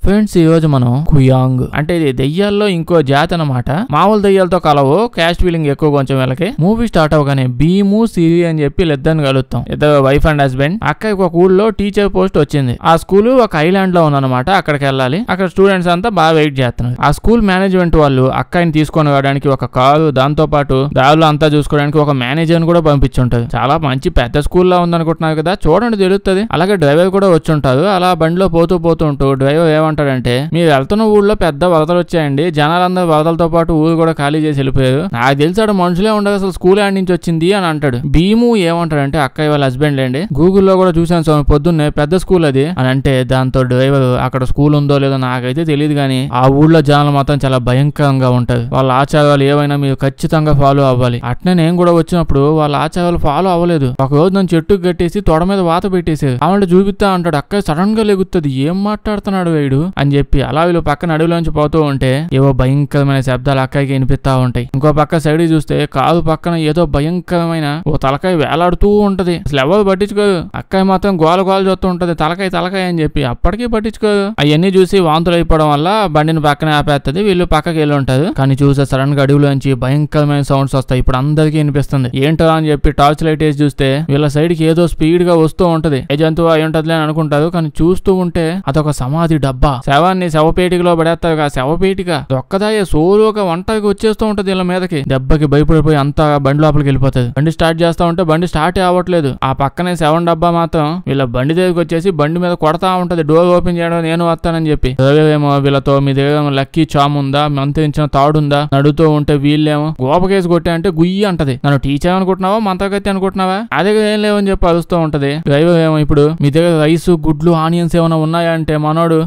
Friends, ఈ రోజు మనం కుయాంగ్ అంటే ఇది దెయ్యాల్లో ఇంకో జాతి అన్నమాట. మామూలు దెయ్యాలతో కలవు, క్యాస్ట్ ఫీలింగ్ ఎక్కువ కొంచెం వీళ్ళకి. మూవీ స్టార్ట్ అవగానే భీము సిరి అని చెప్పి ఇద్దరిని కలుస్తాం. ఇద్దరు వైఫ్ అండ్ హస్బెండ్. అక్కకి ఒక ఊళ్ళో టీచర్ పోస్ట్ వచ్చింది. ఆ స్కూల్ ఒక ఐలాండ్ లో ఉందన్నమాట. అక్కడికి వెళ్ళాలి. అక్కడ స్టూడెంట్స్ అంతా బాగా వెయిట్ చేస్తున్నారు. ఆ స్కూల్ మేనేజ్మెంట్ వాళ్ళు అక్కని తీసుకొని రావడానికి ఒక కారు, దాంతో పాటు దారిలో అంతా చూసుకోవడానికి ఒక మేనేజర్ ని కూడా పంపించుంటది. చాలా మంచి పెద్ద స్కూల్ లా ఉందనుకుంటున్నారు కదా, చూడండి తెలుస్తుంది. అలాగే డ్రైవర్ కూడా వచ్చి ఉంటారు. అలా బండిలో పోతూ ఉంటూ డ్రైవర్ ఏమంటాడంటే, మీరు వెళ్తున్న ఊళ్ళో పెద్ద వరదలు వచ్చాయండి, జనాలందరూ వరదలతో పాటు ఊరు కూడా ఖాళీ చేసి వెళ్ళిపోయారు. నాకు తెలిసాడు మనుషులే ఉండదు, అసలు స్కూల్ యాడ్ నుంచి వచ్చింది అని అంటాడు. భీము ఏమంటాడంటే, అక్కయ్య వాళ్ళ హస్బెండ్ లేండి, గూగుల్లో కూడా చూసాను స్వామి పొద్దున్నే, పెద్ద స్కూల్ అది అని అంటే, దాంతో డ్రైవర్ అక్కడ స్కూల్ ఉందో లేదో నాకైతే తెలియదు కానీ ఆ ఊళ్ళో జనాలు మాత్రం చాలా భయంకరంగా ఉంటారు. వాళ్ళ ఆచారాలు ఏవైనా మీరు ఖచ్చితంగా ఫాలో అవ్వాలి. అట్నే నేను కూడా వచ్చినప్పుడు వాళ్ళ ఆచారాలు ఫాలో అవ్వలేదు. ఒక రోజు నన్ను చెట్టుకు కట్టేసి తొడ మీద వాత పెట్టేసేది. ఆమె చూపిస్తా అంటాడు. అక్కయ్య సడన్ గా లెగుతుంది, ఏం మాట్లాడుతున్నాడు వీడు అని చెప్పి. అలా వీళ్ళు పక్కన అడవిలోంచి పోతూ ఉంటే ఏవో భయంకరమైన శబ్దాలు అక్కడికి వినిపిస్తా ఉంటాయి. ఇంకో పక్క సైడ్ చూస్తే కారు పక్కన ఏదో భయంకరమైన ఓ తలకాయ వేలాడుతూ ఉంటది. అసలు ఎవరు పట్టించుకోరు. అక్కయ్య మాత్రం గోల చూస్తూ ఉంటది, తలకాయ అని చెప్పి. అప్పటికీ పట్టించుకోరు. అవన్నీ చూసి వాంతులు అయిపోవడం వల్ల బండిని పక్కనే ఆపేస్తుంది. వీళ్ళు పక్కకి వెళ్ళి ఉంటారు. కానీ చూస్తే సడన్ గా అడవిలోంచి భయంకరమైన సౌండ్స్ వస్తాయి. ఇప్పుడు అందరికీ వినిపిస్తుంది. ఏంటో అని చెప్పి టార్చ్ లైట్ వేసి చూస్తే వీళ్ళ సైడ్ కి ఏదో స్పీడ్ గా వస్తూ ఉంటది. ఏ జంతువు అయి ఉంటదిలే అని అనుకుంటారు. కానీ చూస్తూ ఉంటే అదొక సమాధి డబ్బా. శవాన్ని శవపేటికలో పడేస్తారు. ఆ శవపేటిక ఒక్కదాయే సోలోగా వంటకి వచ్చేస్తూ ఉంటది వీళ్ళ మీదకి. దెబ్బకి భయపడిపోయి అంతా బండి లోపలికి వెళ్ళిపోతుంది. బండి స్టార్ట్ చేస్తా ఉంటే బండి స్టార్ట్ అవ్వట్లేదు. ఆ పక్కనే శవం డబ్బా మాత్రం వీళ్ళ బండి దగ్గరికి వచ్చేసి బండి మీద కొడతా ఉంటది. డోర్ ఓపెన్ చేయడం నేను వస్తానని చెప్పి. ఏమో వీళ్ళతో మీ దగ్గర లక్కీ చామ్ ఉందా, మంత్రించిన తాడుందా నడుతూ ఉంటే వీళ్ళేమో గోపకేసి కొట్టే అంటే గుయ్యి అంటది. నన్ను టీచర్ అనుకుంటున్నావా, మంత్రగతి అనుకుంటున్నావా, అదే ఏం లేవని చెప్పి అరుస్తూ ఉంటది. డ్రైవర్ ఏమో ఇప్పుడు మీ దగ్గర రైస్, గుడ్లు, ఆనియన్స్ ఏమైనా ఉన్నాయా అంటే మనోడు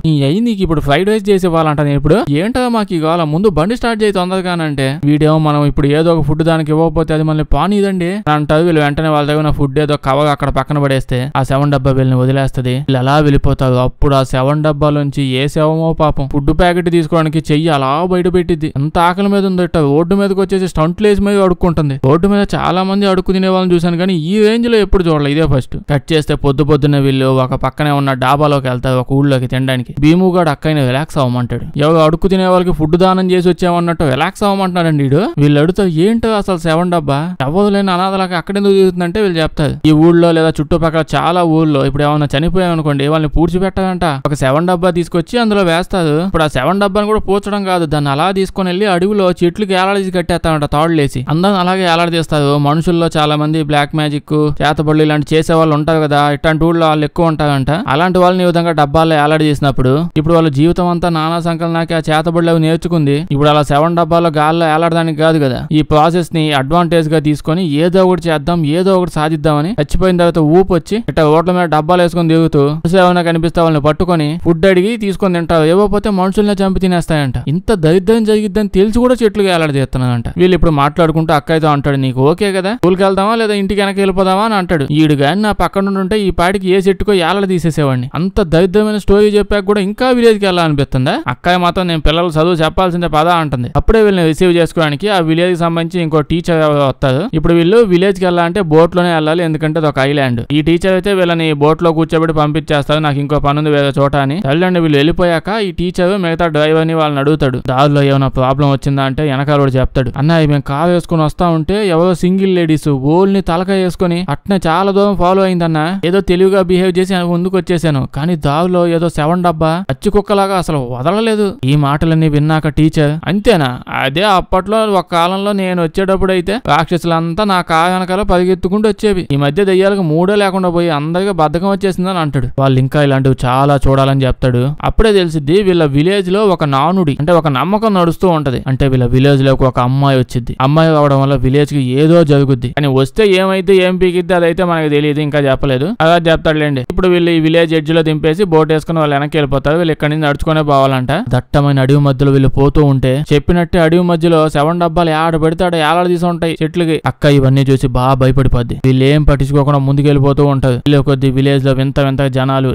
నీకు ఇప్పుడు ఫ్రైడ్ రైస్ చేసి ఇవ్వాలంట. నేను ఇప్పుడు ఏంటో మాకు ఇవాళ ముందు బండి స్టార్ట్ చేయి తొందరగానంటే, వీడేమో మనం ఇప్పుడు ఏదో ఒక ఫుడ్ దానికి ఇవ్వకపోతే అది మళ్ళీ పానీదండి అంటారు. వీళ్ళు వెంటనే వాళ్ళ దగ్గర ఫుడ్ ఏదో కవర్ అక్కడ పక్కన పడేస్తే ఆ శవం డబ్బా వీళ్ళని వదిలేస్తుంది. వీళ్ళు అలా వెళ్ళిపోతారు. అప్పుడు ఆ శవం డబ్బాలోంచి ఏ శవమో పాపం ఫుడ్ ప్యాకెట్ తీసుకోవడానికి చెయ్యి అలా బయట పెట్టింది. ఎంత ఆకలి మీద ఉందట. రోడ్డు మీదకి వచ్చేసి స్టంట్ లేసి మీద అడుక్కుంటుంది. రోడ్డు మీద చాలా మంది అడుక్కు తినే వాళ్ళని చూశాను కానీ ఈ రేంజ్ లో ఎప్పుడు చూడలేదు. ఇదే ఫస్ట్. కట్ చేస్తే పొద్దున్నే వీళ్ళు ఒక పక్కనే ఉన్న డాబాలోకి వెళ్తారు, ఒక ఊళ్ళోకి తినడానికి. భీముగాడు అక్కని రిలాక్స్ అవ్వమంటాడు. ఎవరు అడుక్కు తినే వాళ్ళకి ఫుడ్ దానం చేసి వచ్చామన్నట్టు రిలాక్స్ అవ్వమంటున్నాడండి వీడు. వీళ్ళు అడుగుతారు ఏంటో అసలు శవం డబ్బా ఎవరు లేని అనాథలాగా అక్కడెందుకు తిరుగుతుందంటే వీళ్ళు చెప్తారు, ఈ ఊళ్ళో లేదా చుట్టుపక్కల చాలా ఊళ్ళో ఇప్పుడు ఏమన్నా చనిపోయామనుకోండి వాళ్ళని పూడ్చిపెట్టాలంట. ఒక శవం డబ్బా తీసుకొచ్చి అందులో వేస్తారు. ఇప్పుడు ఆ శవం డబ్బాని కూడా పూడ్చడం కాదు, దాన్ని అలా తీసుకొని వెళ్ళి అడవిలో చెట్లకి ఏలాడేసి కట్టేస్తామంట తాడులేసి. అందరం అలాగే ఏలాడదీస్తారు. మనుషుల్లో చాలా మంది బ్లాక్ మ్యాజిక్, చేతబడులు ఇలాంటి చేసే వాళ్ళు ఉంటారు కదా, ఇట్లాంటి ఊళ్ళో వాళ్ళు ఎక్కువ ఉంటారంట. అలాంటి వాళ్ళని ఈ విధంగా డబ్బాల్లో ఏలాడ చేసినప్పుడు ఇప్పుడు వాళ్ళ జీవితం అంతా నానా సంకలనాకి ఆ చేతబడులు అవి నేర్చుకుంది. ఇప్పుడు అలా శవం డబ్బాలో గాల్లో ఏలాడడానికి కాదు కదా, ఈ ప్రాసెస్ ని అడ్వాంటేజ్ గా తీసుకొని ఏదో ఒకటి చేద్దాం, ఏదో ఒకటి సాధిద్దామని చచ్చిపోయిన తర్వాత ఊపు వచ్చి ఇట్లా రోడ్ల మీద డబ్బాలు వేసుకొని దిగుతూ ఏమైనా కనిపిస్తే వాళ్ళని పట్టుకొని ఫుడ్ అడిగి తీసుకొని తింటారు. ఏవోపోతే మనుషుల్ని చంపి తినేస్తాయంట. ఇంత దరిద్రం జరిగిద్దని తెలిసి కూడా చెట్లుగా ఏలాడ చేస్తున్నారంట. వీళ్ళు ఇప్పుడు మాట్లాడుకుంటూ అక్కయ్యతో అంటాడు, నీకు ఓకే కదా, స్కూల్కి వెళ్దామా లేదా ఇంటికి వెనక వెళ్ళిపోదామా అని అంటాడు. ఈడు గాని నా పక్కన ఉంటే ఈ పాటికి ఏ చెట్టుకో ఏలాడ తీసేసేవాడిని. అంత దరిద్రమైన స్టోరీ చెప్పాక కూడా ఇంకా విలేజ్కి వెళ్ళాలనిపిస్తుందా? అక్కయ్య మాత్రం నేను పిల్లలు చదువు చెప్పాల్సిందే పదా అంటుంది. అప్పుడే వీళ్ళని రిసీవ్ చేసుకోవడానికి ఆ విలేజ్ కి సంబంధించి ఇంకో టీచర్ వస్తారు. ఇప్పుడు వీళ్ళు విలేజ్ కి వెళ్ళాలంటే బోట్ లోనే వెళ్ళాలి, ఎందుకంటే అది ఒక ఐలాండ్. ఈ టీచర్ అయితే వీళ్ళని బోట్ లో కూర్చోబెట్టి పంపించేస్తారు, నాకు ఇంకో పని ఉంది వేరే చోట అని. తల్లిదండ్రులు వీళ్ళు వెళ్ళిపోయాక ఈ టీచర్ మిగతా డ్రైవర్ ని వాళ్ళని అడుగుతాడు, దారిలో ఏమైనా ప్రాబ్లం వచ్చిందా అంటే వెనకాల కూడా చెప్తాడు, అన్నయ్య మేము కారు వేసుకుని వస్తా ఉంటే ఎవరో సింగిల్ లేడీస్ ఓల్ని తలకాయ వేసుకుని అట్నే చాలా దూరం ఫాలో అయిందన్న, ఏదో తెలివిగా బిహేవ్ చేసి ముందుకు వచ్చేసాను, కానీ దారిలో ఏదో శవం డబ్బా అచ్చి కుక్కలాగా అసలు వదలలేదు. ఈ మాటలన్నీ విన్నాక టీచర్, అంతేనా, అదే అప్పట్లో ఒక కాలంలో నేను వచ్చేటప్పుడు అయితే రాక్షసులంతా నా కారు వెనకాల పరిగెత్తుకుంటూ వచ్చేవి, ఈ మధ్య దెయ్యాలకు మూడే లేకుండా పోయి అందరికీ బద్ధకం వచ్చేసిందని అంటాడు. వాళ్ళు ఇంకా ఇలాంటివి చాలా చూడాలని చెప్తాడు. అప్పుడే తెలిసిద్ది వీళ్ళ విలేజ్ లో ఒక నానుడి అంటే ఒక నమ్మకం నడుస్తూ ఉంటది. అంటే వీళ్ళ విలేజ్ లోకి ఒక అమ్మాయి వచ్చింది. అమ్మాయి రావడం వల్ల విలేజ్ కి ఏదో జరుగుద్ది, అని వస్తే ఏమైతే ఏం పీకిద్ది అదైతే మనకి తెలియదు, ఇంకా చెప్పలేదు. అలా చెప్తాడులేండి. ఇప్పుడు వీళ్ళు ఈ విలేజ్ ఎడ్జ్ లో దింపేసి బోట్ వేసుకుని వాళ్ళు వెనక్కి వెళ్ళిపోతారు. వీళ్ళు ఇక్కడి నుంచి నడుచుకునే పోవాలంట. దట్టమైన అడవి మధ్యలో వీళ్ళు పోతూ ఉంటే చెప్పినట్టే అడవి మధ్యలో శవం డబ్బాలు ఆడ పెడతాడు ఏలాడ తీసి ఉంటాయి చెట్లకి. అక్క ఇవన్నీ చూసి బాగా భయపడిపోద్ది. వీళ్ళు ఏం పట్టించుకోకుండా ముందుకెళ్ళిపోతూ ఉంటారు. వీళ్ళు కొద్ది విలేజ్ లో వింత జనాలు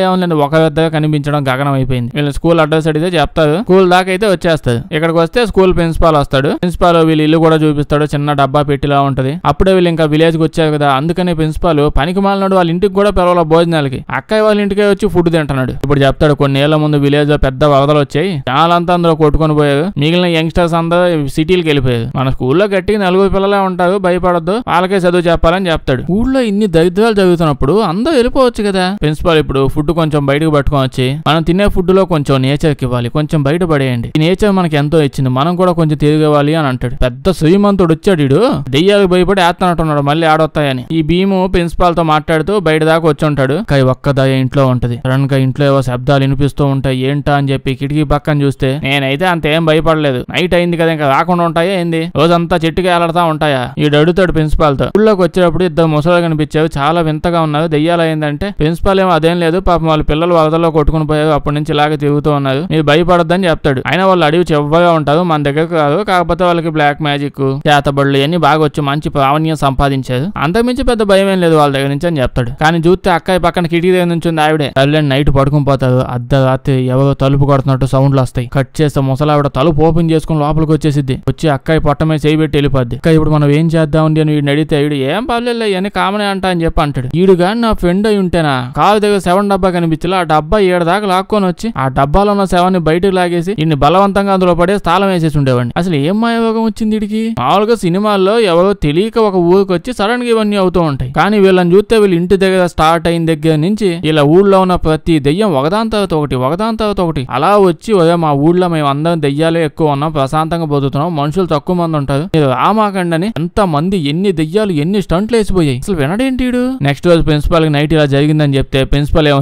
ఏమన్నా ఒక పెద్దగా కనిపించడం గగనం అయిపోయింది. వీళ్ళు స్కూల్ అడ్రస్ అడిగితే చెప్తారు. స్కూల్ దాకా అయితే వచ్చేస్తారు. ఇక్కడికి వస్తే స్కూల్ ప్రిన్సిపాల్ వస్తాడు. ప్రిన్సిపాల్ వీళ్ళు ఇల్లు కూడా చూపిస్తాడు, చిన్న డబ్బా పెట్టిలా ఉంటది. అప్పుడే వీళ్ళు ఇంకా విలేజ్ కి వచ్చారు కదా, అందుకని ప్రిన్సిపాల్ పనికి మాలినాడు వాళ్ళ ఇంటికి కూడా పిలవాల భోజనాలకి. అక్కయ్య వాళ్ళ ఇంటికే వచ్చి ఫుడ్ తింటున్నాడు. ఇప్పుడు చెప్తాడు, కొన్ని కొన్నేళ్ల ముందు విలేజ్ లో పెద్ద వరదలు వచ్చాయి, జనాలంతా అందులో కొట్టుకొని పోయారు, మిగిలిన యంగ్స్టర్స్ అందరూ సిటీలకు వెళ్ళిపోయారు. మన స్కూల్లో గట్టిగా 4 పిల్లలే ఉంటారు, భయపడద్దు, వాళ్ళకే చదువు చెప్పాలని చెప్తాడు. ఊళ్ళో ఇన్ని దరిద్రాలు జరుగుతున్నప్పుడు అందరూ వెళ్ళిపోవచ్చు కదా. ప్రిన్సిపాల్ ఇప్పుడు ఫుడ్ కొంచెం బయటకు పట్టుకొని వచ్చి మనం తినే ఫుడ్ లో కొంచెం నేచర్ కి ఇవ్వాలి, కొంచెం బయట పడేయండి, ఈ నేచర్ మనకి ఎంతో ఇచ్చింది, మనం కూడా కొంచెం తిరిగివ్వాలి అని అంటాడు. పెద్ద శ్రీమంతుడు వచ్చాడు, ఇడు దెయ్యాలకు భయపడి ఏత్తనట్టున్నాడు మళ్ళీ ఆడొస్తాయని. ఈ భీము ప్రిన్సిపాల్ తో మాట్లాడుతూ బయట దాకా వచ్చి ఉంటాడు. కానీ ఒక్క దయ ఇంట్లో ఉంటది. సడన్ గా ఇంట్లో ఏవో శబ్దాలు వినిపిస్తూ ఉంటాయి, ఏంటా అని చెప్పి కిటికీ పక్కన చూస్తే నేనైతే అంత ఏం భయపడలేదు, నైట్ అయింది కదా ఇంకా రాకుండా ఉంటాయా ఏంది, రోజంతా చెట్టుకి ఏలాడుతా ఉంటాయా. ఈడు అడుగుతాడు ప్రిన్సిపాల్ తో. ఊళ్ళోకి వచ్చేటప్పుడు ఇద్దరు ముసలు కనిపించారు, చాలా వింతగా ఉన్నారు, దెయ్యాలు అయిందంటే ప్రిన్సిపాల్ ఏమో అదేం లేదు, పాపం వాళ్ళ పిల్లలు వరదల్లో కొట్టుకుని పోయారు, అప్పటి నుంచి ఇలాగే తిరుగుతూ ఉన్నారు, మీరు భయపడొద్దని చెప్తాడు. అయినా వాళ్ళు అడివి చివ్వగా ఉంటారు, మన దగ్గరకు కాదు, కాకపోతే వాళ్ళకి బ్లాక్ మ్యాజిక్ చేతబడులు ఇవన్నీ బాగా వచ్చి మంచి ప్రావీణ్యం సంపాదించారు, అంతకుమించి పెద్ద భయం ఏం లేదు వాళ్ళ దగ్గర నుంచి అని చెప్తాడు. కానీ చూస్తే అక్కయ్య పక్కన కిటికీ దగ్గర నుంచి ఉంది ఆవిడే. తల్లి నైట్ పడుకుని పోతారు, అర్ధరాత్రి ఎవరో తలుపు కొడుతున్నట్టు సౌండ్లు వస్తాయి, కట్ చేస్తే ముసలావిడ తలుపు ఓపెన్ చేసుకుని లోపలికి వచ్చేసిద్ది, వచ్చి అక్కయ్య పొట్ట మీద చేయి పెట్టి వెళ్ళిపోద్ది. అక్క ఇప్పుడు మనం ఏం చేద్దామండి అని వీడిని అడిగితే వీడు ఏం పర్లేదు ఇవన్నీ కామనే అంటా అని చెప్పి అంటాడు. వీడు కానీ నా ఫ్రెండ్ అయి ఉంటేనా కారు దగ్గర 7 డబ్బా కనిపించలే, ఆ డబ్బా 7 దాకా లాక్కొని వచ్చి ఆ డబ్బాలో ఉన్న 7ని బయటకు లాగేసి ఇన్ని బలవంతంగా అందులో పడేసి తాళం వేసేసి ఉండేవాడిని. అసలు ఏం మాయయోగం వచ్చింది వీడికి. మామూలుగా సినిమాల్లో ఎవరో తెలియక ఒక ఊరికి వచ్చి సడన్ గా ఇవన్నీ అవుతూ ఉంటాయి, కానీ వీళ్ళని చూస్తే వీళ్ళు ఇంటి దగ్గర స్టార్ట్ అయిన దగ్గర నుంచి ఇలా ఊళ్ళో ఉన్న ప్రతి దెయ్యం ఒకదాని తర్వాత ఒకటి అలా వచ్చి మా ఊళ్ళో మేము అందరం దెయ్యాలే ఎక్కువ ఉన్నాం, ప్రశాంతంగా బతుకుతున్నాం, మనుషులు తక్కువ మంది ఉంటారు, మీరు రామాకండని ఎంత మంది ఎన్ని దెయ్యాలు ఎన్ని స్టంట్లు వేసిపోయాయి, అసలు వినడేంటి. నెక్స్ట్ రోజు ప్రిన్సిపాల్ కి నైట్ ఇలా జరిగిందని చెప్తే ప్రిన్సిపల్ ఏమో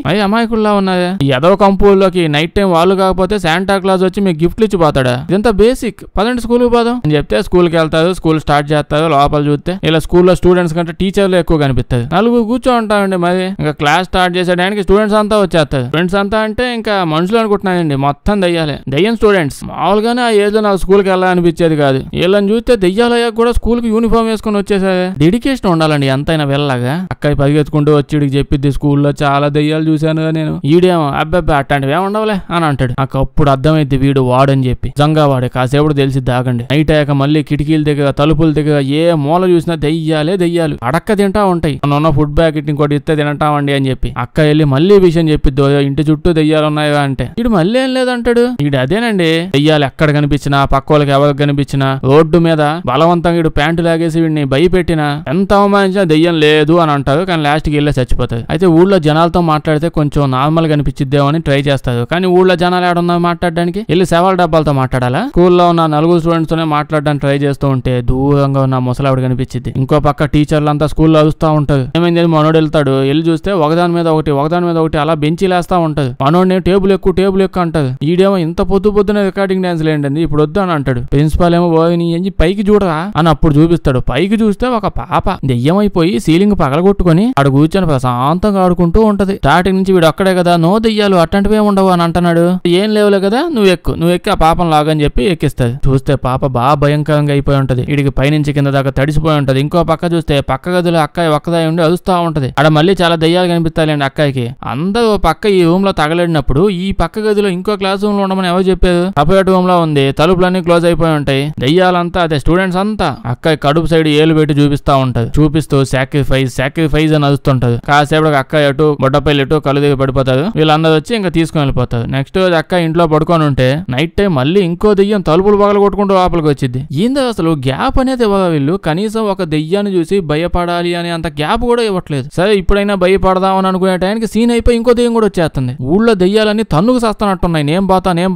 అయ్యి అమాయకుల్లా ఉన్నదే, ఎదవ కంపూల్లోకి నైట్ టైం వాళ్ళు కాకపోతే శాంటా క్లాస్ వచ్చి మీకు గిఫ్ట్లు ఇచ్చి పోతాడా, ఇదంతా బేసిక్, పదండి స్కూల్ పోదాం అని చెప్తే స్కూల్కి వెళ్తారు, స్కూల్ స్టార్ట్ చేస్తారు. లోపల చూస్తే ఇలా స్కూల్లో స్టూడెంట్స్ కంటే టీచర్లు ఎక్కువ కనిపిస్తారు, 4 కూర్చో ఉంటామండి. మరి ఇంకా క్లాస్ స్టార్ట్ చేసేటానికి స్టూడెంట్స్ అంతా వచ్చేస్తారు. ఫ్రెండ్స్ అంతా అంటే ఇంకా మనుషులు అనుకుంటున్నానండి, మొత్తం దెయ్యాలే, దెయ్యం స్టూడెంట్స్. మామూలుగానే ఆ ఏజ్ లో నాకు స్కూల్కి వెళ్ళాలనిపించేది కాదు, వీళ్ళని చూస్తే దెయ్యాలయ్యాక కూడా స్కూల్ కి యూనిఫామ్ వేసుకుని వచ్చేసారు. డెడికేషన్ ఉండాలండి ఎంతైనా వెళ్ళలాగా. అక్కయ్య పరిగెత్తుకుంటూ వచ్చి చెప్పిద్ది, స్కూల్లో చాలా దెయ్యాలు చూశాను నేను. ఈడేమో అబ్బాబ్బా అట్లాంటివి ఏమి ఉండవులే అని అంటాడు. నాకు అప్పుడు అర్థమైంది వీడు వాడని చెప్పి. నిజంగా వాడే, కాసేపుడు తెలిసిద్ది ఆగండి. నైట్ అయ్యాక మళ్ళీ కిటికీల దగ్గర తలుపుల దగ్గర ఏ మూల చూసినా దెయ్యాలు అడక్క తింటా ఉంటాయి. ఉన్న ఫుడ్ ప్యాకెట్ ఇంకోటి ఇస్తే తింటామండి అని చెప్పి అక్క వెళ్ళి మళ్ళీ విషయం చెప్పిద్దు, ఇంటి చుట్టూ దెయ్యాలు ఉన్నాయా అంటే వీడు మళ్ళీ ఏం లేదంటాడు. వీడు అదేనండి, దెయ్యాలు ఎక్కడ కనిపించినా పక్క వాళ్ళకి ఎవరికి కనిపించినా రోడ్డు మీద బలవంతంగా వీడు ప్యాంటు లాగేసి వీడిని భయపెట్టినా ఎంత అవమానించినా దెయ్యం లేదు అని అంటారు, కానీ లాస్ట్కి వెళ్ళే చచ్చిపోతారు. అయితే ఊళ్ళో జనాలతో మాట్లాడితే కొంచెం నార్మల్ గా అనిపించిద్దేమో అని ట్రై చేస్తారు, కానీ ఊళ్ళో జనాలు ఏడున్నారు మాట్లాడడానికి, వెళ్ళి 7 డబ్బాలతో మాట్లాడాలా. స్కూల్లో ఉన్న 4 స్టూడెంట్స్ తోనే మాట్లాడడానికి ట్రై చేస్తూ ఉంటే దూరంగా ఉన్న ముసలావిడ కనిపించింది. ఇంకో పక్క టీచర్లు అంతా స్కూల్లో అరుస్తూ ఉంటారు. ఏమైంది మనోడు వెళ్తాడు, వెళ్ళి చూస్తే ఒకదాని మీద ఒకటి అలా బెంచీలేస్తా ఉంటది. మనోడిని టేబుల్ ఎక్కువ అంటది. ఈడేమో ఇంత పొద్దున రికార్డింగ్ డాన్స్ లేండి ఇప్పుడు వద్దు అని అంటాడు. ప్రిన్సిపాల్ ఏమో పైకి చూడరా అని అప్పుడు చూపిస్తాడు. పైకి చూస్తే ఒక పాప దెయ్యమైపోయి సీలింగ్ పగలగొట్టుకుని ఆడు కూర్చొని ప్రశాంతంగా ఆడుకుంటూ ఉంటది. స్టార్టింగ్ నుంచి వీడు అక్కడే కదా, నో దెయ్యాలు అట్లాంటివే ఉండవు అని అంటున్నాడు. ఏం లేవులే కదా, నువ్వు ఎక్కి ఆ పాపం లాగని చెప్పి ఎక్కిస్తుంది. చూస్తే పాప బాగా భయంకరంగా అయిపోయి ఉంటది. వీడికి పైనుంచి కింద దాకా తడిసిపోయి ఉంటది. ఇంకో పక్క చూస్తే పక్క గదిలో అక్కాయి ఒక్కదాయి ఉండి అరుస్తా ఉంటది. ఆడ మళ్ళీ చాలా దెయ్యాలు కనిపిస్తాయండి అక్కాయికి. అందరూ పక్క ఈ రూమ్ లో తగలడినప్పుడు ఈ పక్క గదిలో ఇంకో క్లాస్ రూమ్ లో ఉండమని ఎవరు చెప్పారు? సపరేట్ రూమ్ లో ఉంది, తలుపులన్నీ క్లోజ్ అయిపోయి ఉంటాయి. దెయ్యాలంతా అదే స్టూడెంట్స్ అంతా అక్కాయి కడుపు సైడ్ ఏలు పెట్టి చూపిస్తా ఉంటది. చూపిస్తూ సాక్రిఫైస్ అని అరుస్తుంటది. కాసేపటికి అక్కాయి అటు బొడ్డపల్లి ఇటు కళ్ళు దిగి పడిపోతారు. వీళ్ళందరూ వచ్చి ఇంకా తీసుకుని వెళ్ళిపోతారు. నెక్స్ట్ రోజు అక్క ఇంట్లో పడుకొని ఉంటే నైట్ టైం మళ్ళీ ఇంకో దెయ్యం తలుపులు పగల కొట్టుకుంటూ లోపలికి వచ్చింది. ఏందో అసలు గ్యాప్ అనేది ఇవ్వగా వీళ్ళు, కనీసం ఒక దెయ్యాన్ని చూసి భయపడాలి అని అంత గ్యాప్ కూడా ఇవ్వట్లేదు. సరే ఇప్పుడైనా భయపడదాం అని అనుకునే టైంకి సీన్ అయిపోయి ఇంకో దెయ్యం కూడా వచ్చేస్తుంది. ఊళ్ళో దెయ్యాలన్నీ తన్నుకు సస్తానట్టున్నాయి, నేను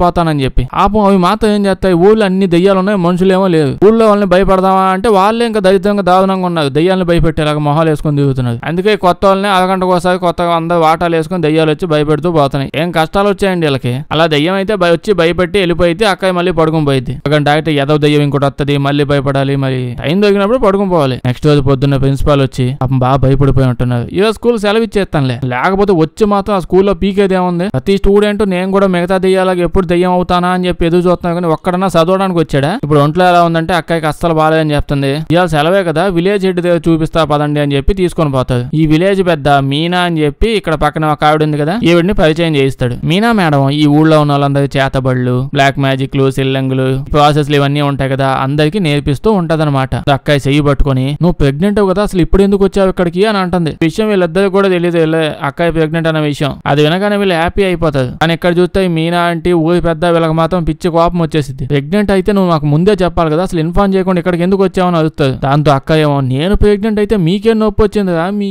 పోతానని చెప్పి. పాపం అవి మాత్రం ఏం చేస్తాయి, ఊళ్ళో అన్ని దెయ్యాలు ఉన్నాయి, మనుషులేమో లేదు. ఊళ్ళో వాళ్ళని భయపడదామా అంటే వాళ్ళే ఇంకా దరిద్రంగా దారుణంగా ఉన్నారు, దెయ్యాలను భయపెట్టేలాగా మొహాలు వేసుకొని దిగుతున్నారు. అందుకే కొత్త వాళ్ళని అరగంటకు ఒకసారి కొత్తగా అందరూ వాటాలు వేసుకొని దెయ్యాలు వచ్చి భయపెడుతూ పోతున్నాయి. ఏం కష్టాలు వచ్చాయండి వీళ్ళకి. అలా దెయ్యం అయితే వచ్చి భయపెట్టి వెళ్ళిపోయితే అక్కయ్య మళ్ళీ పడుకుని పోయింది. డాక్టర్ ఏదో దెయ్యం ఇంకోటి వస్తుంది, మళ్ళీ భయపడాలి, మరి టైం దొరికినప్పుడు పడుకుని పోవాలి. నెక్స్ట్ రోజు పొద్దున్న ప్రిన్సిపాల్ వచ్చి బాగా భయపడిపోయి ఉంటున్నారు. ఈరోజు స్కూల్ సెలవు ఇచ్చేస్తానులే, లేకపోతే వచ్చి మాత్రం ఆ స్కూల్లో పీకేది ఏముంది, ప్రతి స్టూడెంట్ నేను కూడా మిగతా దెయ్యాలకి ఎప్పుడు దెయ్యం అవుతానా అని చెప్పి ఎదురు చూస్తున్నా, కానీ ఒక్కడన్నా చదవడానికి వచ్చాడా? ఇప్పుడు ఒంట్లో ఎలా ఉందంటే అక్కడికి అస్సలు బాగాలేదని చెప్తుంది. ఇవాళ సెలవే కదా, విలేజ్ హెడ్ దగ్గర చూపిస్తా పదండి అని చెప్పి తీసుకొని పోతాడు. ఈ విలేజ్ పెద్ద మీనా అని చెప్పి ఇక్కడ పక్కన ఒక ఆవిడ ఉంది కదా, ఈవిడిని పరిచయం చేయిస్తాడు. మీనా మేడం ఈ ఊళ్ళో ఉన్న వాళ్ళందరి చేతబడులు, బ్లాక్ మ్యాజిక్లు, సిల్లంగులు, ప్రాసెస్లు ఇవన్నీ ఉంటాయి కదా, అందరికి నేర్పిస్తూ ఉంటదన్నమాట. అక్కయ్య చెయ్యి పట్టుకొని నువ్వు ప్రెగ్నెంట్ కదా, అసలు ఇప్పుడు ఎందుకు వచ్చావు ఇక్కడికి అని అంటుంది. విషయం వీళ్ళిద్దరికి కూడా తెలియదు అక్కయ్య ప్రెగ్నెంట్ అన్న విషయం. అది వినగానే అనగానే వీళ్ళు హ్యాపీ అయిపోతారు. కానీ ఇక్కడ చూస్తే మీనా అంటే ఊరి పెద్ద వీళ్ళకి మాత్రం పిచ్చి కోపం వచ్చేసింది. ప్రెగ్నెంట్ అయితే నువ్వు నాకు ముందే చెప్పాలి కదా, అసలు ఇన్ఫార్మ్ చేయకుండా ఇక్కడికి ఎందుకు వచ్చావని అడుగుతారు. దాంతో అక్క ఏమో నేను ప్రెగ్నెంట్ అయితే మీకేం నొప్పి వచ్చింది కదా, మీ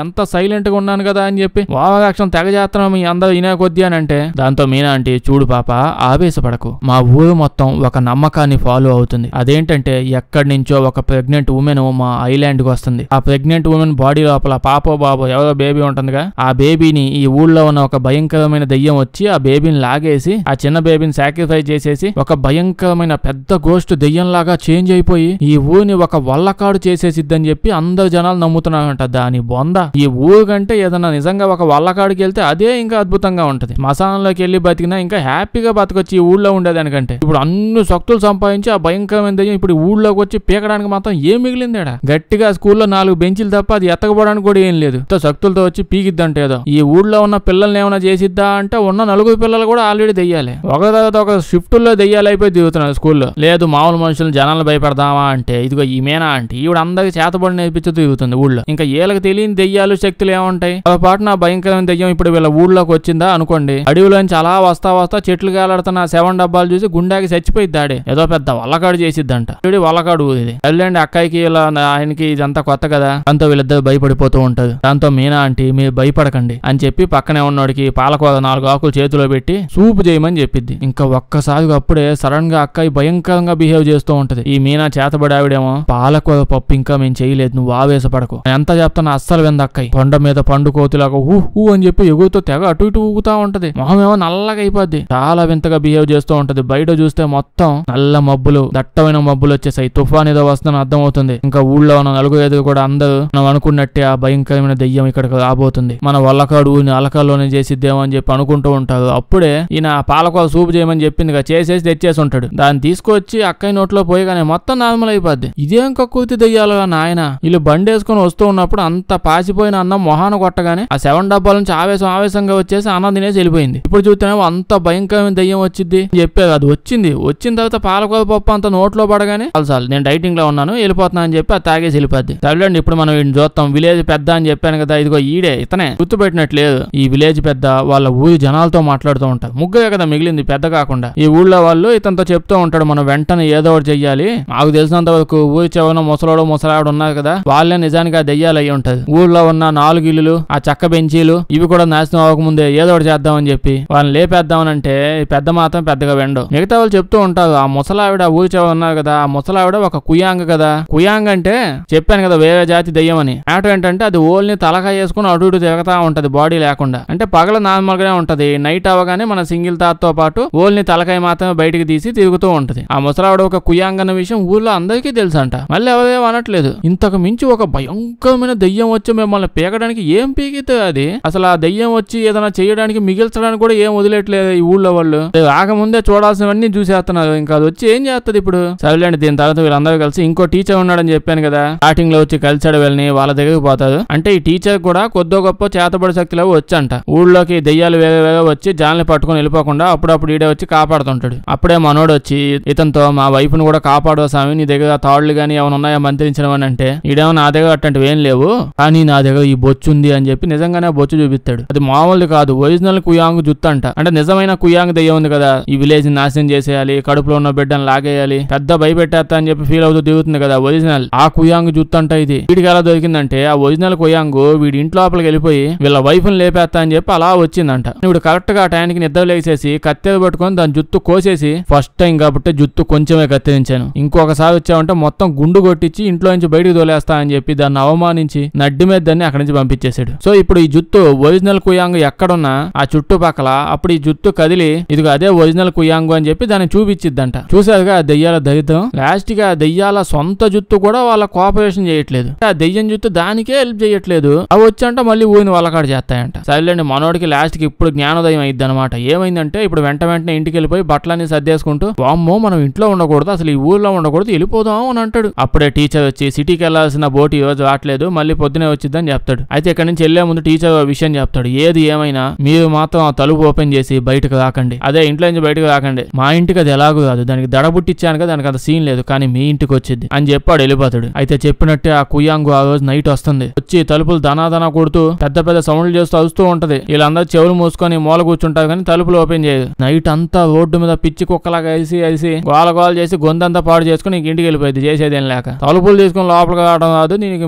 ఎంత సైలెంట్ గా ఉన్నాను కదా అని చెప్పి వావరాక్షన్ తెగ చేస్తున్నాం మీ అందరూ ఇనే కొద్ది అని అంటే, దాంతో మీనా అంటే చూడు పాప ఆవేశపడకు, మా ఊరు మొత్తం ఒక నమ్మకాన్ని ఫాలో అవుతుంది. అదేంటంటే ఎక్కడి నుంచో ఒక ప్రెగ్నెంట్ ఉమెన్ మా ఐలాండ్ కి వస్తుంది. ఆ ప్రెగ్నెంట్ ఉమెన్ బాడీ లోపల పాపో బాబో ఎవరో బేబీ ఉంటుందిగా, ఆ బేబీని ఈ ఊళ్ళో ఉన్న ఒక భయంకరమైన దెయ్యం వచ్చి ఆ బేబీని లాగేసి ఆ చిన్న బేబీని సాక్రిఫైస్ చేసేసి ఒక భయంకరమైన పెద్ద గోస్ట్ దెయ్యం లాగా చేంజ్ అయిపోయి ఈ ఊరిని ఒక వల్లకాడు చేసేసిద్దని చెప్పి అందరు జనాలు నమ్ముతున్నారంట. దాని బొంద ఈ ఊరు కంటే ఏదన్నా నిజంగా ఒక వల్లకాడికి వెళ్తే అదే ఇంకా అద్భుతంగా ఉంటది. మసానంలోకి వెళ్ళి బతికినా ఇంకా హ్యాపీగా బతకొచ్చి ఈ ఊళ్ళో ఉండేదానికంటే. ఇప్పుడు అన్ని శక్తులు సంపాదించి ఆ భయంకరమైన దెయ్యం ఇప్పుడు ఊళ్ళోకి వచ్చి పీకడానికి మాత్రం ఏం మిగిలిందేడా? గట్టిగా స్కూల్లో 4 బెంచీలు తప్ప అది ఎత్తకపోవడానికి కూడా ఏం లేదు. శక్తులతో వచ్చి పీకిద్దంటే ఏదో ఈ ఊళ్ళో ఉన్న పిల్లల్ని ఏమైనా చేసిద్దా అంటే ఉన్న 4 పిల్లలు కూడా ఆల్రెడీ దెయ్యాలి. ఒక తర్వాత ఒక షిఫ్ట్ లో దెయ్యాలు అయిపోయి దిగుతున్నారు స్కూల్లో. లేదు మామూలు మనుషులు జనాలు భయపడదామా అంటే ఇదిగో ఈ మీనా అంటే ఈవిడ అందరికి చేతబడి నేర్పించు తిరుగుతుంది ఊళ్ళో. ఇంకా వీళ్ళకి తెలియని దెయ్యాలు శక్తులు ఏముంటాయి? ఆ పాటు నా భయంకరమైన దెయ్యం ఇప్పుడు వీళ్ళ ఊళ్ళోకి వచ్చిందా అనుకోండి, అడవిలోంచి అలా వస్తా చెట్లు గాలాడుతున్న 7 డబ్బాలు చూసి గుండాకి చచ్చిపోయిద్ది. ఆడే ఏదో పెద్ద వల్లకాడు చేసిద్దంట. వల్లకాడు ఇది వెళ్ళండి అక్కాయికి ఇలా ఆయనకి ఇదంతా కొత్త కదా, దాంతో వీళ్ళిద్దరు భయపడిపోతూ ఉంటారు. దాంతో మీనా అంటే మీరు భయపడకండి అని చెప్పి పక్కనే ఉన్నోడికి పాలకూర 4 ఆకులు చేతిలో పెట్టి సూపు చేయమని చెప్పిద్ది. ఇంకా ఒక్కసారిగా అప్పుడే సడన్ గా అక్కాయి భయంకరంగా బిహేవ్ చేస్తూ ఉంటది. ఈ మీనా చేతబడి ఆవిడేమో పాలకూర పప్పు ఇంకా మేము చేయలేదు, నువ్వు ఆవేశపడకు, ఎంత చెప్తాను అస్సలు వింద అక్కాయి. కొండ మీద పండు కోతిలాగా ఊ అని చెప్పి ఎగురుతో తెగ అటు ఇటు ఊగుతా ఉంటది. మొహమేమో నల్లగా అయిపోద్ది. చాలా వింతగా బిహేవ్ చేస్తూ ఉంటది. బయట చూస్తే మొత్తం నల్ల మబ్బులు, దట్టమైన మబ్బులు వచ్చేసాయి. తుఫాన్ ఏదో వస్తుందని అర్థం అవుతుంది. ఇంకా ఊళ్ళో ఉన్న 4 కూడా అందరూ మనం అనుకున్నట్టే ఆ భయంకరమైన దెయ్యం ఇక్కడికి రాబోతుంది, మన వల్లకాడు అలకాల్లోనే చేసిద్దేమో అని చెప్పి అనుకుంటూ ఉంటారు. అప్పుడే ఈయన పాలకూర సూపు చేయమని చెప్పింది చేసేసి తెచ్చేసి ఉంటాడు. దాన్ని తీసుకొచ్చి అక్కయ్య నోట్లో పోయగానే మొత్తం నార్మల్ అయిపోద్ది. ఇదేం కక్కుర్తి దెయ్యాలుగా నాయన. వీళ్ళు బండేసుకుని వస్తూ ఉన్నప్పుడు అంత పాసిపోయిన అన్నం మొహాన కొట్టగానే ఆ 7 డబ్బాల నుంచి ఆవేశంగా వచ్చేసి అన్నం తినేసి వెళ్ళిపోయింది. ఇప్పుడు చూస్తేనేమో అంత భయంకరమైన దెయ్యం వచ్చింది చెప్పేది. అది వచ్చిన తర్వాత పాలకూర పప్పు అంత నోట్లో పడగానే చాలు నేను డైటింగ్ లో ఉన్నాను వెళ్ళిపోతున్నా అని చెప్పి అది తాగేసి వెళ్ళిపోద్ది. సరేండి ఇప్పుడు మనం వీడిని చూస్తాం. విలేజ్ పెద్ద అని చెప్పాను కదా, ఇదిగో ఈడే ఇతనే గుర్తుపెట్టినట్లేదు. ఈ విలేజ్ పెద్ద వాళ్ళ ఊరి జనాలతో మాట్లాడుతూ ఉంటారు. ముగ్గురే కదా మిగిలింది పెద్ద కాకుండా. ఈ ఊళ్ళో వాళ్ళు ఇతనితో చెప్తూ ఉంటాడు మనం వెంటనే ఏదో ఒకటి చెయ్యాలి. మాకు తెలిసినంత వరకు ఊరి చెవన ముసలోడు ముసలాడు ఉన్నారు కదా, వాళ్ళే నిజానికి ఆ దెయ్యాలు అయ్యి ఉంటది. ఊళ్ళో ఉన్న 4 ఇల్లులు ఆ చెక్క బెంచీలు ఇవి కూడా నాశనం అవ్వకముందే ఏదో ఒకటి చేద్దామని చెప్పి వాళ్ళని లేపేద్దామనంటే పెద్ద మాత్రం పెద్దగా వెండు. మిగతా వాళ్ళు చెప్తూ ఉంటారు ఆ ముసలావిడ ఊరి చెవ ఉన్నారు కదా, ఆ ముసలావిడ ఒక కుయాంగ్ కదా. కుయాంగ్ అంటే చెప్పాను కదా వేరే జాతి దెయ్యం అని. ఆట ఏంటంటే అది ఓల్ని తలకాయ వేసుకుని అటు ఇటు తిరుగుతా ఉంటది బాడీ లేకుండా. అంటే పగల నార్మల్ గానే ఉంటది, నైట్ అవగానే మన సింగిల్ తాతతో పాటు ఓల్ని తలకాయ మాత్రమే బయటికి తీసి తిరుగుతూ ఉంటది. ఆ ముసలావిడ ఒక కుయాంగ్ అన్న విషయం ఊర్లో అందరికీ తెలుసంట. మళ్ళీ ఎవరేమో అనట్లేదు. ఇంతకు మించి ఒక భయంకరమైన దెయ్యం వచ్చి మిమ్మల్ని పీకడానికి ఏం పీకితే అది అసలు ఆ దెయ్యం వచ్చి ఏదైనా చేయడానికి మిగిల్చడానికి కూడా ఏం వదిలేట్లేదు ఈ ఊళ్ళో వాళ్ళు. రాకముందే చూడాల్సినవన్నీ చూసేస్తున్నారు. ఇంకా అది వచ్చి ఏం చేస్తుంది ఇప్పుడు? సరేలేండి దీని తర్వాత వీళ్ళందరూ కలిసి ఇంకో టీచర్ ఉన్నాడని చెప్పాను కదా, స్టార్టింగ్ లో వచ్చి కలిసాడు వీళ్ళని, వాళ్ళ దగ్గరికి పోతారు. అంటే ఈ టీచర్ కూడా కొద్దో గొప్ప చేతబడి శక్తిలో వచ్చంట. ఊళ్ళోకి దెయ్యాలు వేరే వచ్చి జాలని పట్టుకుని వెళ్ళిపోకుండా అప్పుడప్పుడు ఈడే వచ్చి కాపాడుతుంటాడు. అప్పుడే మనోడు వచ్చి ఇతనితో మా వైఫ్ ను కూడా కాపాడు స్వామి, నీ దగ్గర తాళ్లు గానీ ఏమైనా ఉన్నాయా మంత్రించడం అని అంటే ఈడేమో నా దగ్గర అట్లాంటివి ఏం లేవు కానీ నా దగ్గర ఈ బొచ్చు ఉంది అని చెప్పి నిజంగానే బొచ్చు చూపిస్తాడు. అది మామూలు కాదు, ఒరిజినల్ కుయాంగ్ జుత్తు అంట. అంటే నిజమైన కుయాంగ్ దెయ్యం ఉంది కదా, ఈ విలేజ్ నాశనం చేసేయాలి, కడుపులో ఉన్న బిడ్డను లాగేయాలి, పెద్ద భయపెట్టేస్తా అని చెప్పి ఫీల్ అవుతూ దిగుతుంది కదా ఒరిజినల్ ఆ కుయాంగ్ జుత్తు అంట. ఇది వీడికి ఎలా దొరికిందంటే ఆ ఒరిజినల్ కుయాంగ్ వీడి ఇంటి లోపలికి వెళ్ళిపోయి వీళ్ళ వైఫ్ ని లేపేస్తా అని చెప్పి అలా వచ్చిందంట. ఇప్పుడు కరెక్ట్ గా టైంకి నిద్ర లేసేసి కత్తెర పట్టుకొని దాని జుత్తు కోసేసి, ఫస్ట్ టైం కాబట్టి జుత్తు కొంచెమే కత్తిరించాను, ఇంకొకసారి వచ్చామంటే మొత్తం గుండు కొట్టించి ఇంట్లో నుంచి బయటకు తోలేస్తా అని చెప్పి దాన్ని అవమానించి నడ్డి మీద దాన్ని అక్కడి నుంచి పంపించేశాడు. సో ఇప్పుడు ఈ జుత్తు ఒరిజినల్ కుయాంగ్ ఎక్కడున్నా ఆ చుట్టుపక్కల అప్పుడు ఈ జుత్తు కదిలి ఇదిగో అదే ఒరిజినల్ కుయాంగ్ అని చెప్పి దాన్ని చూపించిద్దంట. చూసారుగా ఆ దెయ్యాల దరిద్రం. లాస్ట్ గా దెయ్యాల సొంత జుత్తు కూడా వాళ్ళ కోఆపరేషన్ చేయట్లేదు. ఆ దెయ్యం జుత్తు దానికే హెల్ప్ చేయట్లేదు. అవి వచ్చంట మళ్ళీ ఊరిని వాళ్ళకాడ చేస్తాయంట. సరేలేండి మనోడికి లాస్ట్ కి ఇప్పుడు జ్ఞానోదయం అయింది అనమాట. ఏమైందంటే ఇప్పుడు వెంటనే ఇంటికి వెళ్ళిపోయి బట్టలన్నీ సర్దేసుకుంటూ వామ్మో మనం ఇంట్లో ఉండకూడదు, అసలు ఈ ఊర్లో ఉండకూడదు, వెళ్ళిపోదాం అని అంటాడు. అప్పుడే టీచర్ వచ్చి సిటీకి వెళ్లాల్సిన బోట్ ఈ రోజు రావట్లేదు, మళ్ళీ పొద్దునే వచ్చిద్దని చెప్తాడు. అయితే ఇక్కడ నుంచి వెళ్లే ముందు టీచర్ విషయం చెప్తాడు. ఏది ఏమైనా మీరు మాత్రం ఆ తలుపు ఓపెన్ చేసి బయటకు రాకండి, అదే ఇంట్లో నుంచి బయటకు రాకండి. మా ఇంటికి అది ఎలాగో కాదు, దానికి దడబుట్టిచ్చాను కదా, దానికి అంత సీన్ లేదు, కానీ మీ ఇంటికి వచ్చింది అని చెప్పాడు వెళ్ళిపోతాడు. అయితే చెప్పినట్టే ఆ కుయాంగు ఆ రోజు నైట్ వస్తుంది, వచ్చి తలుపులు దనా కొడుతూ పెద్ద పెద్ద సౌండ్లు చేస్తూ అరుస్తూ ఉంటది. వీళ్ళందరూ చెవులు మూసుకొని మూల కూర్చుంటారు కానీ తలుపులు ఓపెన్ చేయదు. నైట్ అంతా రోడ్డు మీద పిచ్చి కుక్కలాగా అలిసి గోల చేసి గొంతంతా పాడు చేసుకుని ఇంటికి వెళ్ళిపోయింది చేసేదేం లేక. తలుపులు తీసుకుని లోపలికి రావడం కాదు దీనికి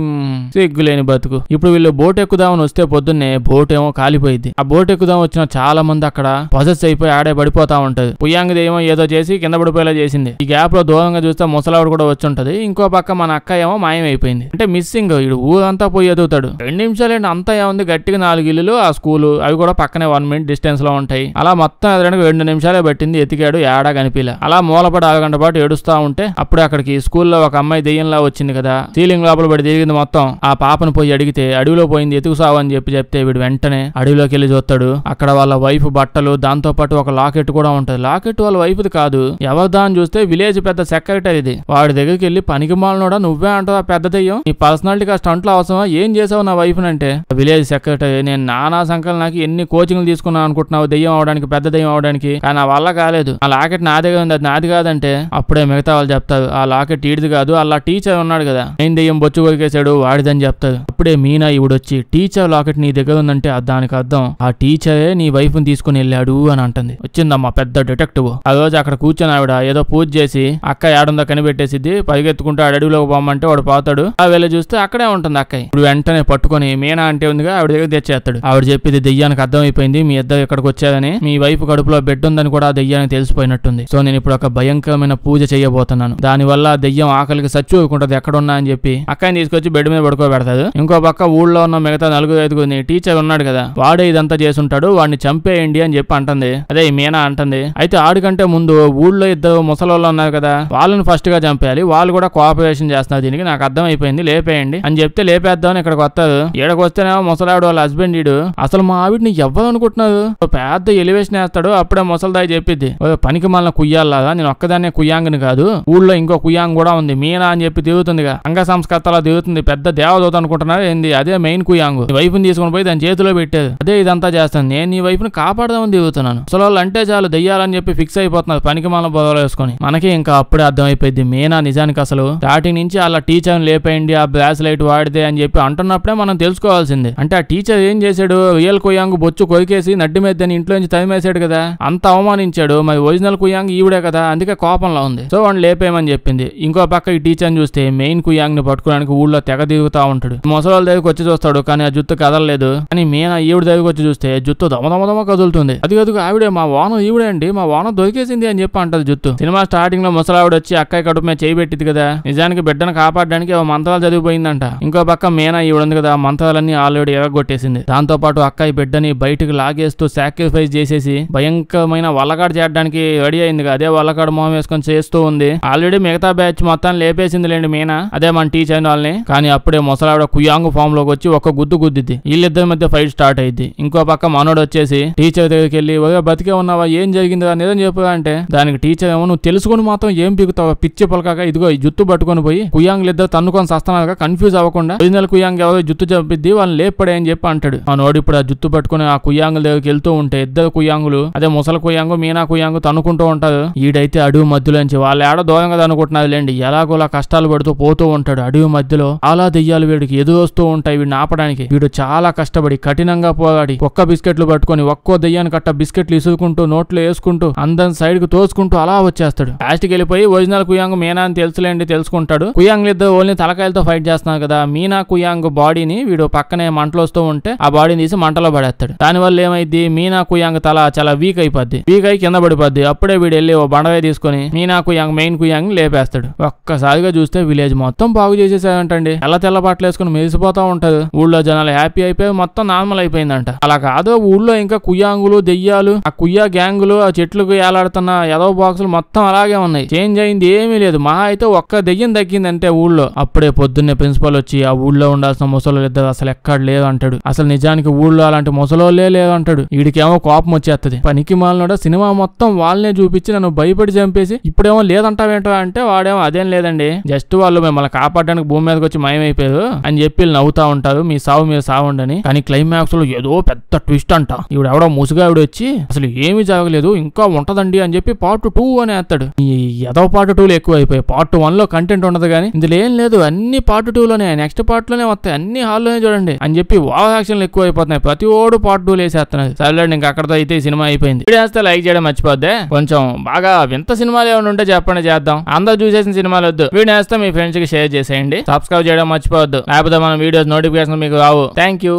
సిగ్గులేని బతుకు. ఇప్పుడు వీళ్ళు బోట్ ఎక్కుదామని వస్తే పొద్దున్నే బోట్ ఏమో కాలిపోయింది. ఆ బోట్ ఎక్కుదాం వచ్చిన చాలా మంది అక్కడ పొజెస్ అయిపోయి ఆడే పడిపోతా ఉంటది. పుయ్యాంగది ఏమో ఏదో చేసి కింద పడిపోయేలా చేసింది. ఈ గ్యాప్ లో దూరంగా చూస్తే ముసలావిడ కూడా వచ్చి ఉంటది. ఇంకో పక్క మన అక్క ఏమో మాయమైపోయింది. అంటే మిస్సింగ్. ఇడు ఊరంతా పోయి ఎదుగుతాడు. 2 నిమిషాలు ఏంటి అంతా ఏముంది, గట్టిగా 4 ఇల్లులు ఆ స్కూలు అవి కూడా పక్కనే 1 మినిట్ డిస్టెన్స్ లో ఉంటాయి. అలా మొత్తం ఎదడానికి 2 నిమిషాలే పట్టింది. ఎతికాడు ఏడా కనిపిలా. అలా మూలపడి 1 గంట పాటు ఏడుస్తా ఉంటే అప్పుడే అక్కడికి స్కూల్లో ఒక అమ్మాయి దెయ్యంలా వచ్చింది కదా, సీలింగ్ లోపల పడి తిరిగింది మొత్తం. ఆ పాపను పోయి అడిగితే అడవిలో పోయింది ఎతుకు సావు అని చెప్తే వీడు వెంటనే అడవిలోకి వెళ్ళి చూస్తాడు. అక్కడ వాళ్ళ వైఫ్ బట్టలు, దాంతో పాటు ఒక లాకెట్ కూడా ఉంటది. లాకెట్ వాళ్ళ వైఫ్ది కాదు, ఎవరిదా అని చూస్తే విలేజ్ పెద్ద సెక్రటరీది. వాడి దగ్గరికి వెళ్ళి పనికి మాలనోడా నువ్వే అంటావా పెద్ద దెయ్యం, నీ పర్సనాలిటీగా స్టంట్లో అవసరమా, ఏం చేసావు నా వైఫ్ అంటే విలేజ్ సెక్రటరీ నేను నానా సంకల్ నాకు ఎన్ని కోచింగ్లు తీసుకున్నాను అనుకుంటున్నావు దెయ్యం అవడానికి, పెద్ద దెయ్యం అవడానికి, కానీ నా వల్ల కాలేదు. ఆ లాకెట్ నా దగ్గర ఉంది, అది నాది కాదంటే అప్పుడే మిగతా వాళ్ళు చెప్తారు ఆ లాకెట్ ఈడిది కాదు, అలా టీచర్ ఉన్నాడు కదా నేను దెయ్యం బొచ్చు కొరికేశాడు వాడిదని చెప్తారు. అప్పుడే మీనా ఇవిడొచ్చి టీచర్ లాకెట్ నీ దగ్గర ఉందంటే దానికి అర్థం ఆ టీచరే నీ వైఫ్ ని తీసుకుని వెళ్ళాడు అని అంటుంది. వచ్చిందమ్మా పెద్ద డిటెక్టివ్. ఆ రోజు అక్కడ కూర్చొని ఆవిడ ఏదో పూజ చేసి అక్క ఏడుందో కనిపెట్టేసిద్ది, పరిగెత్తుకుంటూ అడవిలోకి పోమంటే వాడు పోతాడు. ఆ వెళ్ళి చూస్తే అక్కడే ఉంటుంది అక్కయ్య. ఇప్పుడు వెంటనే పట్టుకొని మీనా అంటే ఉందిగా ఆవిడ దగ్గర తెచ్చేస్తాడు. ఆవిడ చెప్పేది దెయ్యానికి అర్థమైపోయింది మీ ఇద్దరు ఇక్కడికి వచ్చారని, మీ వైఫ్ కడుపులో బెడ్ ఉందని కూడా ఆ దెయ్యానికి తెలిసిపోయినట్టుంది. సో నేను ఇప్పుడు ఒక భయంకరమైన పూజ చేయబోతున్నాను, దానివల్ల దెయ్యం ఆకలికి సచ్చిపోకుంటది ఎక్కడున్నా అని చెప్పి అక్కని తీసుకొచ్చి బెడ్ మీద పడుకోబెడతాడు. ఇంకో పక్క ఊళ్ళో ఉన్న మిగతా 4-5 టీచర్ ఉన్నాడు కదా వాడే ఇదంతా చేసుంటాడు, వాడిని చంపేయండి అని చెప్పి అంటుంది. అదే మీనా అంటుంది. అయితే ఆడికంటే ముందు ఊళ్ళో 2 ముసలోళ్ళు ఉన్నారు కదా వాళ్ళని ఫస్ట్ గా చంపేయాలి, వాళ్ళు కూడా కోఆపరేషన్ చేస్తున్నారు దీనికి, నాకు అర్థం అయిపోయింది లేపేయండి అని చెప్తే లేపేద్దామని ఇక్కడికి వస్తారు. ఇక్కడికి వస్తేనేమో ముసలావిడ వాళ్ళ హస్బెండ్ ఇడు అసలు మా ఆవిడని ఎవ్వరు అనుకుంటున్నారు, పెద్ద ఎలివేషన్ వేస్తాడు. అప్పుడే ముసలిదాయి చెప్పిద్ది పనికి మళ్ళీ కుయ్యాలాగా నేను ఒక్కదాన్నే కుయ్యాంగిని కాదు, ఊళ్ళో ఇంకో కుయ్యాంగ్ కూడా ఉంది మీనా అని చెప్పి తిరుగుతుందిగా, అంగ సంస్కర్తలా తిరుగుతుంది, పెద్ద దేవదూత అనుకుంటున్నారు ఏంది, అదే మెయిన్ కుయ్యాంగు. వైఫ్ ని తీసుకుని పోయి దాని చేతిలో పెట్టేది, అదే ఇదంతా చేస్తాను నేను నీ వైఫ్ ని కాపాడదామని తిరుగుతున్నాను. అసలు వాళ్ళు అంటే చాలు దెయ్యాలని చెప్పి ఫిక్స్ అయిపోతున్నారు పనికి మళ్ళీ బొదలు వేసుకొని. మనకి ఇంకా అప్పుడే అర్థమైపోయింది మీనా నిజానికి అసలు స్టార్టింగ్ నుంచి అలా టీచర్ లేపేయండి ఆ బ్రాస్లైట్ వాడితే అని చెప్పి అంటున్నప్పుడే మనం తెలుసుకోవాల్సింది. అంటే ఆ టీచర్ ఏం చేశాడు, రియల్ కుయ్యాంగు బొచ్చు కొరికేసి నడ్డి మీద ఇంట్లో నుంచి తరిమేశాడు కదా, అంత అవమానించాడు. మరి ఒరిజినల్ కుయ్యాంగ్ ఈవిడే కదా, అందుకే కోపంలో ఉంది. సో వాడిని లేపేయమని చెప్పింది. ఇంకో పక్క ఈ టీచర్ని చూస్తే మెయిన్ కుయ్యాంగ్ ని పట్టుకోవడానికి ఊళ్ళో తెగ తిరుగుతా ఉంటాడు. ముసలి దగ్గరికి వచ్చి చూస్తాడు కానీ ఆ జుత్తు కదలలేదు. కానీ మీనా ఈవిడ దగ్గరికి వచ్చి చూస్తే జుత్తు దమదమదమ కదులుతుంది. అది ఆవిడే మా వాన ఈవిడే అండి, మా వాన దొరికేసింది అని చెప్పి అంటది జుత్తు. సినిమా స్టార్టింగ్ లో ముసలావిడ వచ్చి అక్కయ్య కడుపు మీద చేయి పెట్టింది కదా, నిజానికి బిడ్డను కాపాడడానికి మంత్రాలు చదివిపోయిందంట. ఇంకో పక్క మీనా ఈవిడ కదా మంత్రాలన్నీ ఆల్రెడీ ఎరగొట్టేసింది. దాంతో పాటు అక్కయ్య బిడ్డని బయటకు లాగేస్తూ సాక్రిఫైస్ చేసేసి భయంకరమైన వల్లకాడు చేయడానికి రెడీ అయింది. అదే వల్లకాడు మొహం వేసుకొని చేస్తూ ఉంది. ఆల్రెడీ మిగతా బ్యాచ్ మొత్తాన్ని లేపేసింది లేండి మీనా, అదే మన టీచర్ వాళ్ళని. కానీ అప్పుడే ముసలావిడ కుయాంగు ఫామ్ లోకి వచ్చి ఒక గుద్దు గుద్దిద్ది, వీళ్ళిద్దరి మధ్య ఫైట్ స్టార్ట్ అయింది. ఇంకో పక్క మనోడు వచ్చేసి టీచర్ దగ్గరికి వెళ్ళి బతికే ఉన్నావా ఏం జరిగింది నిజం చెప్పుగా అంటే దానికి టీచర్ ఏమో నువ్వు తెలుసుకుని మాత్రం ఏం పీకుతావు పిచ్చి పొలకాక, ఇదిగో ఈ జుత్తు పట్టుకొని పోయి కుయాంగులు ఇద్దరు తన్నుకొని సస్తున్నారుగా కన్ఫ్యూజ్ అవ్వకుండా ఒరిజినల్ కుయాంగ్ ఎవరో జుత్తు చంపిద్ది వాళ్ళని లేపడే అని చెప్పి అంటాడు. మనోడు ఇప్పుడు ఆ జుత్తు పట్టుకుని ఆ కుయాంగుల దగ్గరికి వెళ్తూ ఉంటే ఇద్దరు కుయాంగులు అదే ముసలి కుయాంగు మీనా కుయాంగు తన్నుకుంటూ ఉంటారు. ఈడైతే అడవి మధ్యలోంచి వాళ్ళు ఏడ దూరంగా అనుకుంటున్నారు లేండి, ఎలాగోలా కష్టాలు పడుతూ పోతూ ఉంటాడు. అడవి మధ్యలో అలా దెయ్యాలు వీడికి ఎదురొస్తూ ఉంటాయి. వీడిని ఆపడానికి వీడు చాలా కష్టపడి కఠినంగా పోరాడి ఒక్క బిస్కెట్లు పట్టుకొని ఒక్కో దెయ్యాన్ని కట్ట బిస్కెట్లు ఇసుకుంటూ నోట్లో వేసుకుంటూ అందరి సైడ్ కు తోసుకుంటూ అలా వచ్చేస్తాడు. లాస్ట్కి వెళ్ళిపోయి ఒరిజినల్ కుయాంగ్ మీనా అని తెలుసులేండి తెలుసుకుంటాడు. కుయాంగ్ ఇద్దరు ఓన్లీ తలకాయలతో ఫైట్ చేస్తున్నారు కదా, మీనా కుయాంగ్ బాడీని వీడు పక్కనే మంటలు వస్తూ ఉంటే ఆ బాడీని తీసి మంటలో పడేస్తాడు. దానివల్ల ఏమైంది మీనా కుయాంగ్ తల చాలా వీక్ అయిపోద్ది, వీక్ అయి కింద పడిపోద్ది. అప్పుడే వీడు వెళ్ళి ఓ బండవే తీసుకుని మీనా కుయాంగ్ మెయిన్ కుయాంగ్ లేపేస్తాడు. ఒక్కసారిగా చూస్తే విలేజ్ మొత్తం బాగు చేసేసాడంటండి. తెల్ల బట్టలు వేసుకుని మెరిసిపోతా ఉంటారు. ఊళ్ళో జనాలు హ్యాపీ అయిపోయి మొత్తం నార్మల్ అయిపోయిందంట. అలా కాదు ఊళ్ళో ఇంకా కుయాంగులు దెయ్యాలు ఆ కుయ్యా గ్యాంగులు ఆ చెట్లకు ఏలాడుతున్న ఎదవ బాక్సులు మొత్తం అలాగే ఉన్నాయి. చేంజ్ అయింది ఏమీ లేదు. మహా అయితే ఒక్క దెయ్యం తగ్గిందంటే ఊళ్ళో. అప్పుడే పొద్దున్నే ప్రిన్సిపల్ వచ్చి ఆ ఊళ్ళో ఉండాల్సిన ముసలోళ్ళు ఇద్దరు అసలు ఎక్కడ లేదు అంటాడు. అసలు నిజానికి ఊళ్ళో అలాంటి ముసలోళ్ళే లేదు అంటాడు. వీడికేమో కోపం వచ్చేస్తుంది. పనికి మాలినోడా సినిమా మొత్తం వాళ్ళనే చూపించి నన్ను భయపడి చంపేసి ఇప్పుడేమో లేదంటావేంటో అంటే వాడేమో అదేం లేదండి జస్ట్ వాళ్ళు మిమ్మల్ని కాపాడడానికి భూమి మీదకి వచ్చి మాయమైపోయారు అని చెప్పి నవ్వుతా ఉంటారు. మీ సావు మీరు సావండి. కానీ క్లైమాక్స్ లో ఏదో పెద్ద ట్విస్ట్ అంట. ఇవిడ ఎవడో ముసుగావిడ వచ్చి అసలు ఏమీ జరగలేదు ఇంకా ఉంటదండి అని చెప్పి పార్ట్ 2 అని వేస్తాడు. ఈ ఏదో పార్ట్ 2 ఎక్కువ అయిపోయి పార్ట్ 1 లో కంటెంట్ ఉండదు కానీ ఇందులో ఏం లేదు, అన్ని పార్ట్ 2 లోనే నెక్స్ట్ పార్ట్ లోనే వస్తాయి, అన్ని హాల్లోనే చూడండి అని చెప్పి ఓవర్ యాక్షన్లు ఎక్కువ అయిపోతున్నాయి. ప్రతి ఓడు పార్ట్ 2 వేసేస్తున్నది. సర్లేండి, ఇంకా అక్కడతో అయితే ఈ సినిమా అయిపోయింది. వీడియో వేస్తే లైక్ చేయడం మర్చిపోద్దే. కొంచెం బాగా వింత సినిమాలు ఏమైనా ఉంటే చెప్పండి, చేద్దాం. అందరూ చూసేసిన సినిమాలు వద్దు. వీడియో వేస్తే మీ ఫ్రెండ్స్ కి షేర్ చేసేయండి. సబ్స్క్రైబ్ చేయడం మర్చిపోవద్దు, లేకపోతే మన వీడియోస్ నోటిఫికేషన్ మీకు రావు. Thank you.